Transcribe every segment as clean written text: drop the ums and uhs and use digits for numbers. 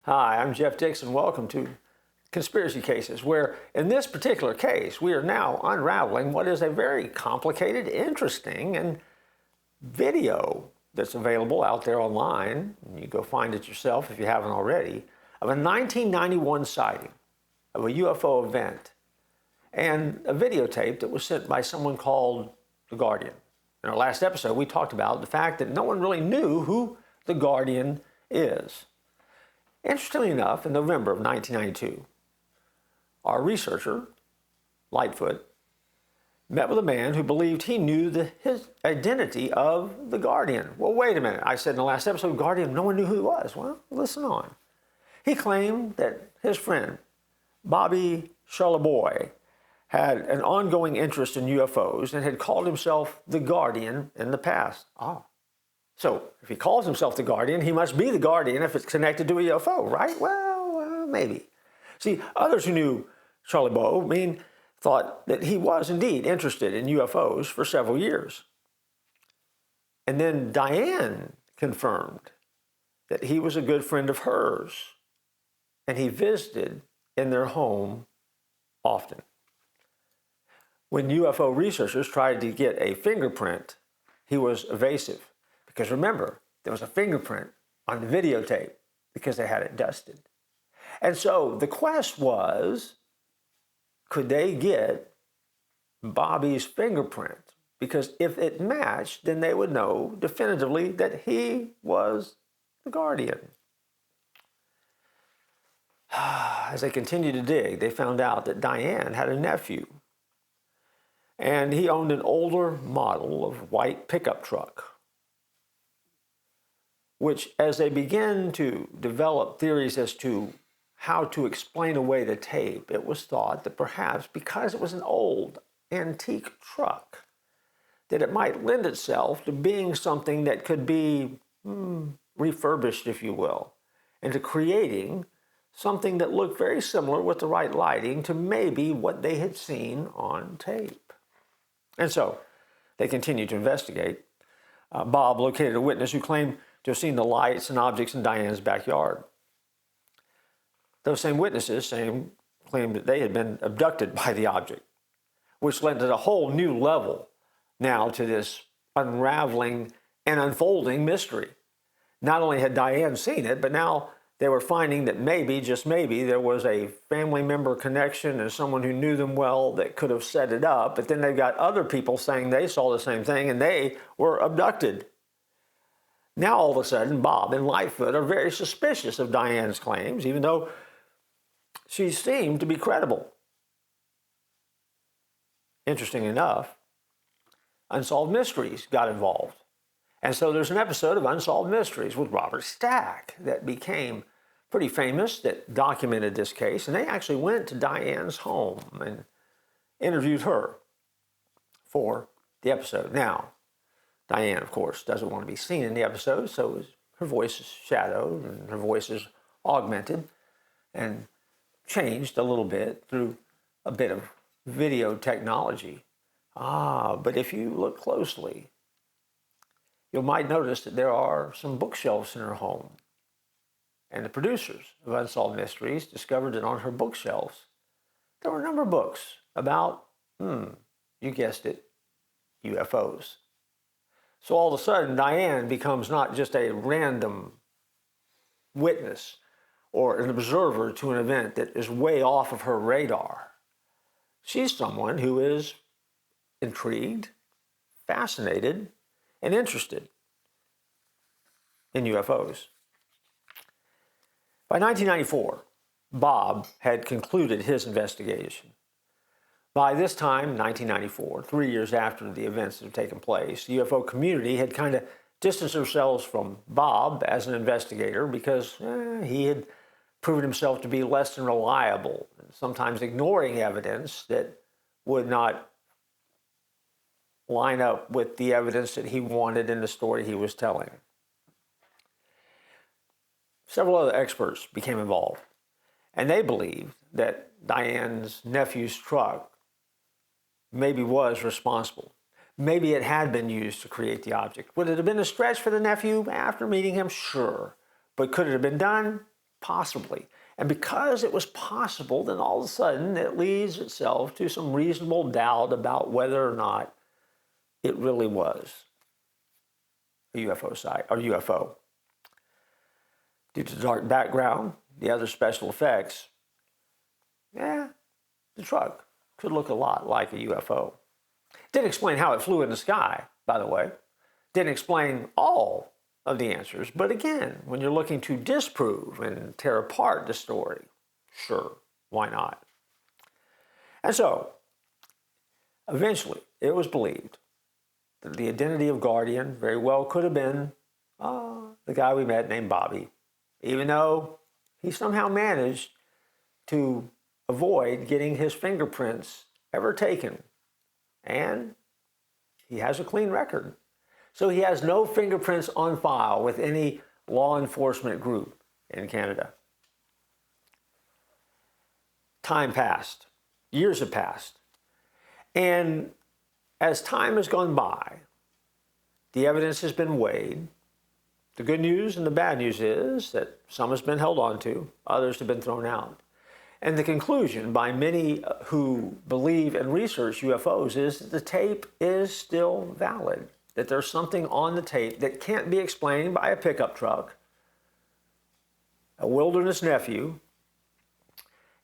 Hi, I'm Jeff Dixon. Welcome to Conspiracy Cases, where in this particular case, we are now unraveling what is a very complicated, interesting, and video that's available out there online. You go find it yourself if you haven't already, of a 1991 sighting of a UFO event and a videotape that was sent by someone called The Guardian. In our last episode, we talked about the fact that no one really knew who The Guardian is. Interestingly enough, in November of 1992, our researcher, Lightfoot, met with a man who believed he knew his identity of the Guardian. Well, wait a minute. I said in the last episode, Guardian, no one knew who he was. Well, listen on. He claimed that his friend, Bobby Shullaboy, had an ongoing interest in UFOs and had called himself the Guardian in the past. So if he calls himself the Guardian, he must be the Guardian if it's connected to a UFO, right? Well, maybe. See, others who knew Shullaboy thought that he was indeed interested in UFOs for several years. And then Diane confirmed that he was a good friend of hers, and he visited in their home often. When UFO researchers tried to get a fingerprint, he was evasive. Because remember, there was a fingerprint on the videotape because they had it dusted. And so the quest was, could they get Bobby's fingerprint? Because if it matched, then they would know definitively that he was the Guardian. As they continued to dig, they found out that Diane had a nephew. And he owned an older model of white pickup truck, which, as they began to develop theories as to how to explain away the tape, it was thought that perhaps because it was an old, antique truck, that it might lend itself to being something that could be refurbished, if you will, and to creating something that looked very similar with the right lighting to maybe what they had seen on tape. And so they continued to investigate. Bob located a witness who claimed to have seen the lights and objects in Diane's backyard. Those same witnesses claimed that they had been abducted by the object, which led to a whole new level now to this unraveling and unfolding mystery. Not only had Diane seen it, but now they were finding that maybe, just maybe, there was a family member connection and someone who knew them well that could have set it up, but then they've got other people saying they saw the same thing and they were abducted. Now, all of a sudden, Bob and Lightfoot are very suspicious of Diane's claims, even though she seemed to be credible. Interesting enough, Unsolved Mysteries got involved. And so there's an episode of Unsolved Mysteries with Robert Stack that became pretty famous, that documented this case. And they actually went to Diane's home and interviewed her for the episode. Now, Diane, of course, doesn't want to be seen in the episode, so her voice is shadowed and her voice is augmented and changed a little bit through a bit of video technology. But if you look closely, you might notice that there are some bookshelves in her home. And the producers of Unsolved Mysteries discovered that on her bookshelves, there were a number of books about, you guessed it, UFOs. So all of a sudden, Diane becomes not just a random witness or an observer to an event that is way off of her radar. She's someone who is intrigued, fascinated, and interested in UFOs. By 1994, Bob had concluded his investigation. By this time, 1994, 3 years after the events that had taken place, the UFO community had kind of distanced themselves from Bob as an investigator because he had proven himself to be less than reliable, sometimes ignoring evidence that would not line up with the evidence that he wanted in the story he was telling. Several other experts became involved, and they believed that Diane's nephew's truck maybe was responsible. Maybe it had been used to create the object. Would it have been a stretch for the nephew after meeting him? Sure. But could it have been done? possibly. And because it was possible, then all of a sudden it leads itself to some reasonable doubt about whether or not it really was a UFO site or UFO. Due to the dark background, the other special effects, the truck could look a lot like a UFO. Didn't explain how it flew in the sky, by the way. Didn't explain all of the answers. But again, when you're looking to disprove and tear apart the story, sure, why not? And so, eventually, it was believed that the identity of Guardian very well could have been the guy we met named Bobby, even though he somehow managed to avoid getting his fingerprints ever taken. And he has a clean record. So he has no fingerprints on file with any law enforcement group in Canada. Time passed. Years have passed. And as time has gone by, the evidence has been weighed. The good news and the bad news is that some has been held on to, others have been thrown out. And the conclusion by many who believe and research UFOs is that the tape is still valid, that there's something on the tape that can't be explained by a pickup truck, a wilderness nephew,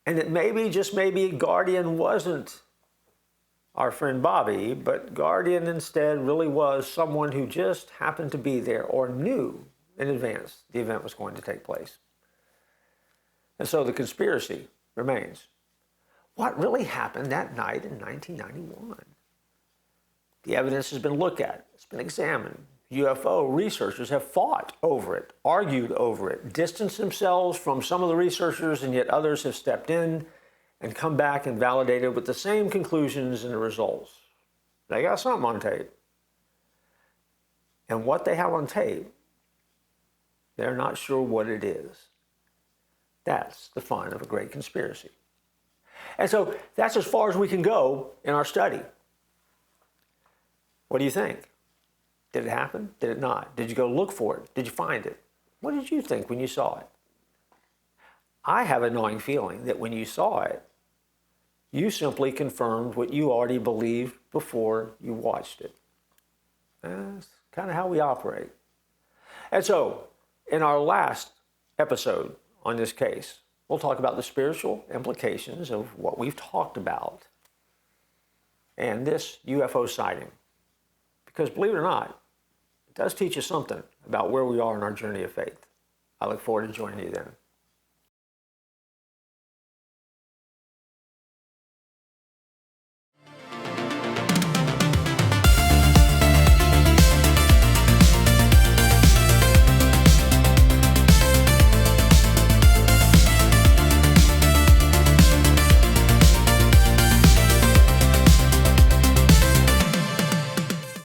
and that maybe, just maybe, Guardian wasn't our friend Bobby, but Guardian instead really was someone who just happened to be there or knew in advance the event was going to take place. And so the conspiracy remains. What really happened that night in 1991? The evidence has been looked at. It's been examined. UFO researchers have fought over it, argued over it, distanced themselves from some of the researchers, and yet others have stepped in and come back and validated with the same conclusions and the results. They got something on tape. And what they have on tape, they're not sure what it is. That's the fun of a great conspiracy. And so that's as far as we can go in our study. What do you think? Did it happen? Did it not? Did you go look for it? Did you find it? What did you think when you saw it? I have a gnawing feeling that when you saw it, you simply confirmed what you already believed before you watched it. That's kind of how we operate. And so, in our last episode on this case, we'll talk about the spiritual implications of what we've talked about and this UFO sighting. Because believe it or not, it does teach us something about where we are in our journey of faith. I look forward to joining you then.